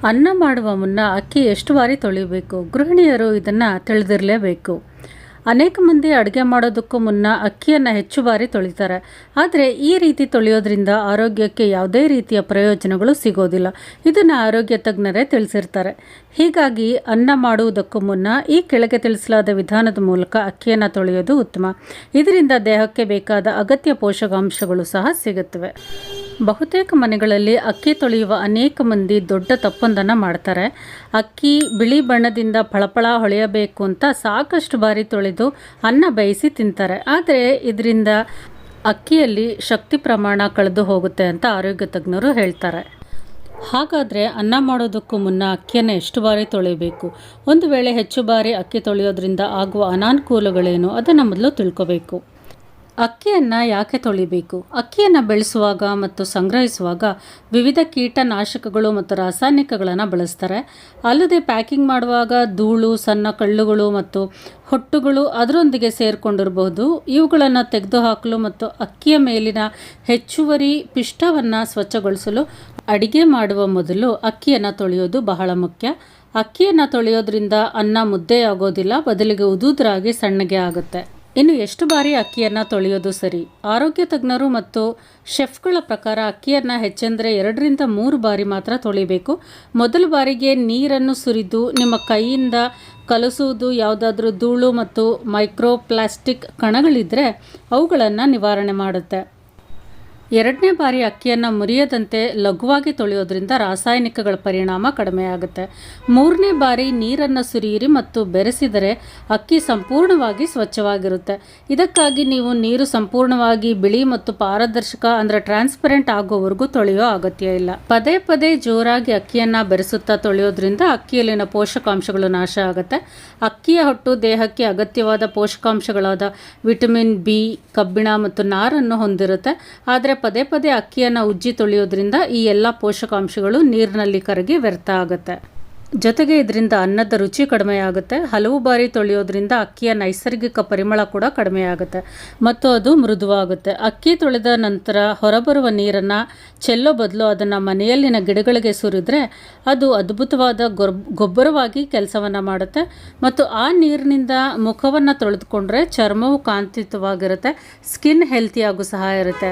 ಅನ್ನ ಮಾಡುವ ಮುನ್ನ ಅಕ್ಕಿ ಎಷ್ಟು ಬಾರಿ ತೊಳಿಬೇಕು? ಗೃಹಿಣಿಯರು ಇದನ್ನು ತಿಳಿದಿರಲೇಬೇಕು. ಅನೇಕ ಮಂದಿ ಅಡುಗೆ ಮಾಡೋದಕ್ಕೂ ಮುನ್ನ ಅಕ್ಕಿಯನ್ನು ಹೆಚ್ಚು ಬಾರಿ ತೊಳಿತಾರೆ. ಆದರೆ ಈ ರೀತಿ ತೊಳೆಯೋದ್ರಿಂದ ಆರೋಗ್ಯಕ್ಕೆ ಯಾವುದೇ ರೀತಿಯ ಪ್ರಯೋಜನಗಳು ಸಿಗೋದಿಲ್ಲ. ಇದನ್ನು ಆರೋಗ್ಯ ತಜ್ಞರೇ ತಿಳಿಸಿರ್ತಾರೆ. ಹೀಗಾಗಿ ಅನ್ನ ಮಾಡುವುದಕ್ಕೂ ಮುನ್ನ ಈ ಕೆಳಗೆ ತಿಳಿಸಲಾದ ವಿಧಾನದ ಮೂಲಕ ಅಕ್ಕಿಯನ್ನು ತೊಳೆಯೋದು ಉತ್ತಮ. ಇದರಿಂದ ದೇಹಕ್ಕೆ ಬೇಕಾದ ಅಗತ್ಯ ಪೋಷಕಾಂಶಗಳು ಸಹ ಸಿಗುತ್ತವೆ. ಬಹುತೇಕ ಮನೆಗಳಲ್ಲಿ ಅಕ್ಕಿ ತೊಳೆಯುವ ಅನೇಕ ಮಂದಿ ದೊಡ್ಡ ತಪ್ಪೊಂದನ್ನು ಮಾಡ್ತಾರೆ. ಅಕ್ಕಿ ಬಿಳಿ ಬಣ್ಣದಿಂದ ಫಳಫಳ ಹೊಳೆಯಬೇಕು ಅಂತ ಸಾಕಷ್ಟು ಬಾರಿ ತೊಳೆದು ಅನ್ನ ಬೇಯಿಸಿ ತಿಂತಾರೆ. ಆದರೆ ಇದರಿಂದ ಅಕ್ಕಿಯಲ್ಲಿ ಶಕ್ತಿ ಪ್ರಮಾಣ ಕಳೆದು ಹೋಗುತ್ತೆ ಅಂತ ಆರೋಗ್ಯ ತಜ್ಞರು ಹೇಳ್ತಾರೆ. ಹಾಗಾದರೆ ಅನ್ನ ಮಾಡೋದಕ್ಕೂ ಮುನ್ನ ಅಕ್ಕಿಯನ್ನು ಎಷ್ಟು ಬಾರಿ ತೊಳೆಯಬೇಕು? ಒಂದು ವೇಳೆ ಹೆಚ್ಚು ಬಾರಿ ಅಕ್ಕಿ ತೊಳೆಯೋದ್ರಿಂದ ಆಗುವ ಅನಾನುಕೂಲಗಳೇನು ಅದನ್ನು ಮೊದಲು ತಿಳ್ಕೋಬೇಕು. ಅಕ್ಕಿಯನ್ನು ಯಾಕೆ ತೊಳಿಬೇಕು? ಅಕ್ಕಿಯನ್ನು ಬೆಳೆಸುವಾಗ ಮತ್ತು ಸಂಗ್ರಹಿಸುವಾಗ ವಿವಿಧ ಕೀಟನಾಶಕಗಳು ಮತ್ತು ರಾಸಾಯನಿಕಗಳನ್ನು ಬಳಸ್ತಾರೆ. ಅಲ್ಲದೆ ಪ್ಯಾಕಿಂಗ್ ಮಾಡುವಾಗ ಧೂಳು, ಸಣ್ಣ ಕಳ್ಳುಗಳು ಮತ್ತು ಹೊಟ್ಟುಗಳು ಅದರೊಂದಿಗೆ ಸೇರಿಕೊಂಡಿರಬಹುದು. ಇವುಗಳನ್ನು ತೆಗೆದುಹಾಕಲು ಮತ್ತು ಅಕ್ಕಿಯ ಮೇಲಿನ ಹೆಚ್ಚುವರಿ ಪಿಷ್ಟವನ್ನು ಸ್ವಚ್ಛಗೊಳಿಸಲು ಅಡಿಗೆ ಮಾಡುವ ಮೊದಲು ಅಕ್ಕಿಯನ್ನು ತೊಳೆಯೋದು ಬಹಳ ಮುಖ್ಯ. ಅಕ್ಕಿಯನ್ನು ತೊಳೆಯೋದ್ರಿಂದ ಅನ್ನ ಮುದ್ದೆಯಾಗೋದಿಲ್ಲ, ಬದಲಿಗೆ ಉದುದ್ರಾಗಿ ಸಣ್ಣಗೆ ಆಗುತ್ತೆ. ಇನ್ನು ಎಷ್ಟು ಬಾರಿ ಅಕ್ಕಿಯನ್ನು ತೊಳೆಯೋದು ಸರಿ? ಆರೋಗ್ಯ ತಜ್ಞರು ಮತ್ತು ಶೆಫ್ಗಳ ಪ್ರಕಾರ ಅಕ್ಕಿಯನ್ನು ಹೆಚ್ಚೆಂದರೆ 2 ರಿಂದ 3 ಬಾರಿ ಮಾತ್ರ ತೊಳಿಬೇಕು. ಮೊದಲ ಬಾರಿಗೆ ನೀರನ್ನು ಸುರಿದು ನಿಮ್ಮ ಕೈಯಿಂದ ಕಲಸುವುದು ಯಾವುದಾದ್ರೂ ಧೂಳು ಮತ್ತು ಮೈಕ್ರೋಪ್ಲಾಸ್ಟಿಕ್ ಕಣಗಳಿದ್ದರೆ ಅವುಗಳನ್ನು ನಿವಾರಣೆ ಮಾಡುತ್ತೆ. 2ನೇ ಬಾರಿ ಅಕ್ಕಿಯನ್ನು ಮುರಿಯದಂತೆ ಲಘುವಾಗಿ ತೊಳೆಯೋದ್ರಿಂದ ರಾಸಾಯನಿಕಗಳ ಪರಿಣಾಮ ಕಡಿಮೆಯಾಗುತ್ತೆ. 3ನೇ ಬಾರಿ ನೀರನ್ನು ಸುರಿಯಿರಿ ಮತ್ತು ಬೆರೆಸಿದರೆ ಅಕ್ಕಿ ಸಂಪೂರ್ಣವಾಗಿ ಸ್ವಚ್ಛವಾಗಿರುತ್ತೆ. ಇದಕ್ಕಾಗಿ ನೀವು ನೀರು ಸಂಪೂರ್ಣವಾಗಿ ಬಿಳಿ ಮತ್ತು ಪಾರದರ್ಶಕ ಅಂದರೆ ಟ್ರಾನ್ಸ್ಪರೆಂಟ್ ಆಗೋವರೆಗೂ ತೊಳೆಯೋ ಅಗತ್ಯ ಇಲ್ಲ. ಪದೇ ಪದೇ ಜೋರಾಗಿ ಅಕ್ಕಿಯನ್ನು ಬೆರೆಸುತ್ತಾ ತೊಳೆಯೋದ್ರಿಂದ ಅಕ್ಕಿಯಲ್ಲಿನ ಪೋಷಕಾಂಶಗಳು ನಾಶ ಆಗುತ್ತೆ. ಅಕ್ಕಿಯ ಹೊಟ್ಟು ದೇಹಕ್ಕೆ ಅಗತ್ಯವಾದ ಪೋಷಕಾಂಶಗಳಾದ ವಿಟಮಿನ್ ಬಿ, ಕಬ್ಬಿಣ ಮತ್ತು ನಾರನ್ನು ಹೊಂದಿರುತ್ತೆ. ಆದರೆ ಪದೇ ಪದೇ ಅಕ್ಕಿಯನ್ನು ಉಜ್ಜಿ ತೊಳೆಯೋದ್ರಿಂದ ಈ ಎಲ್ಲ ಪೋಷಕಾಂಶಗಳು ನೀರಿನಲ್ಲಿ ಕರಗಿ ವ್ಯರ್ಥ ಆಗುತ್ತೆ. ಜೊತೆಗೆ ಇದರಿಂದ ಅನ್ನದ ರುಚಿ ಕಡಿಮೆಯಾಗುತ್ತೆ. ಹಲವು ಬಾರಿ ತೊಳೆಯೋದ್ರಿಂದ ಅಕ್ಕಿಯ ನೈಸರ್ಗಿಕ ಪರಿಮಳ ಕೂಡ ಕಡಿಮೆಯಾಗುತ್ತೆ ಮತ್ತು ಅದು ಮೃದುವಾಗುತ್ತೆ. ಅಕ್ಕಿ ತೊಳೆದ ನಂತರ ಹೊರಬರುವ ನೀರನ್ನು ಚೆಲ್ಲೋ ಬದಲು ಅದನ್ನು ಮನೆಯಲ್ಲಿನ ಗಿಡಗಳಿಗೆ ಸುರಿದ್ರೆ ಅದು ಅದ್ಭುತವಾದ ಗೊಬ್ಬರವಾಗಿ ಕೆಲಸವನ್ನು ಮಾಡುತ್ತೆ ಮತ್ತು ಆ ನೀರಿನಿಂದ ಮುಖವನ್ನು ತೊಳೆದುಕೊಂಡ್ರೆ ಚರ್ಮವು ಕಾಂತಿಯುತವಾಗಿರುತ್ತೆ, ಸ್ಕಿನ್ ಹೆಲ್ತಿಯಾಗೂ ಸಹ ಇರುತ್ತೆ.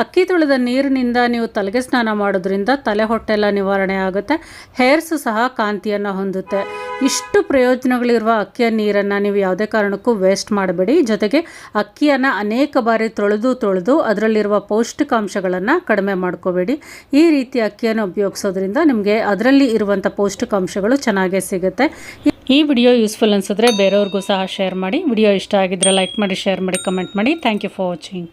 ಅಕ್ಕಿ ತೊಳೆದ ನೀರಿನಿಂದ ನೀವು ತಲೆಗೆ ಸ್ನಾನ ಮಾಡೋದ್ರಿಂದ ತಲೆ ಹೊಟ್ಟೆಲ್ಲ ನಿವಾರಣೆ ಆಗುತ್ತೆ, ಹೇರ್ಸು ಸಹ ಕಾಂತಿಯನ್ನು ಹೊಂದುತ್ತೆ. ಇಷ್ಟು ಪ್ರಯೋಜನಗಳಿರುವ ಅಕ್ಕಿಯ ನೀರನ್ನು ನೀವು ಯಾವುದೇ ಕಾರಣಕ್ಕೂ ವೇಸ್ಟ್ ಮಾಡಬೇಡಿ. ಜೊತೆಗೆ ಅಕ್ಕಿಯನ್ನು ಅನೇಕ ಬಾರಿ ತೊಳೆದು ಅದರಲ್ಲಿರುವ ಪೌಷ್ಟಿಕಾಂಶಗಳನ್ನು ಕಡಿಮೆ ಮಾಡ್ಕೋಬೇಡಿ. ಈ ರೀತಿ ಅಕ್ಕಿಯನ್ನು ಉಪಯೋಗಿಸೋದ್ರಿಂದ ನಿಮಗೆ ಅದರಲ್ಲಿ ಇರುವಂಥ ಪೌಷ್ಟಿಕಾಂಶಗಳು ಚೆನ್ನಾಗೇ ಸಿಗುತ್ತೆ. ಈ ವಿಡಿಯೋ ಯೂಸ್ಫುಲ್ ಅನಿಸಿದ್ರೆ ಬೇರೆಯವ್ರಿಗೂ ಸಹ ಶೇರ್ ಮಾಡಿ. ವಿಡಿಯೋ ಇಷ್ಟ ಆಗಿದ್ರೆ ಲೈಕ್ ಮಾಡಿ, ಶೇರ್ ಮಾಡಿ, ಕಮೆಂಟ್ ಮಾಡಿ. Thank you for watching.